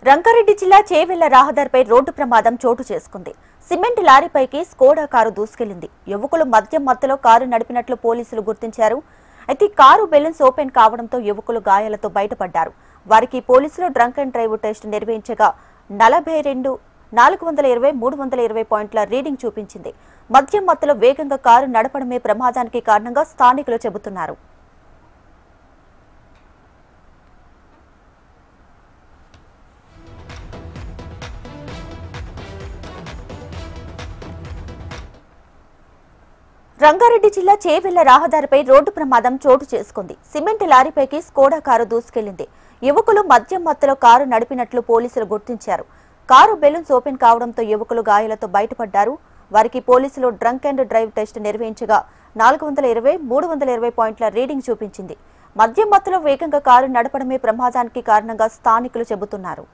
రంగారెడ్డి జిల్లా చేవెళ్ల రహదారిపై రోడ్డు ప్రమాదం చోటు చేసుకుంది. సిమెంట్ లారీపైకి స్కోడా కారు దూసుకెళ్లింది. యువకులు మద్యం మత్తులో కారు నడిపినట్లు పోలీసులు గుర్తించారు. అయితే కారు బెలూన్స్ ఓపెన్ కావడంతో యువకులు గాయాలతో బయటపడ్డారు. వారికి పోలీసులు డ్రంక్ అండ్ డ్రైవ్ టెస్ట్ నిర్వహించగా 42, 420, 320 పాయింట్ల రీడింగ్ చూపించింది. మద్యం మత్తులో వేగంగా కారు నడపడమే ప్రమాదానికి కారణంగా స్థానికులు చెబుతున్నారు. రంగారెడ్డి జిల్లా చేవెళ్ల రహదారిపై రోడ్డు ప్రమాదం చోటు చేసుకుంది. సిమెంట్ లారీపైకి స్కోడా కారు దూసుకెళ్లింది. యువకులు మద్యం మత్తులో కారు నడిపినట్లు పోలీసులు గుర్తించారు. కారు బెలూన్స్ ఓపెన్ కావడంతో యువకులు గాయాలతో బయటపడ్డారు. వారికి పోలీసులు డ్రంక్ అండ్ డ్రైవ్ టెస్ట్ నిర్వహించగా 420, 320 పాయింట్ల రీడింగ్ చూపించింది. మద్యం మత్తులో వేగంగా కారు నడపడమే ప్రమాదానికి కారణంగా స్థానికులు చెబుతున్నారు.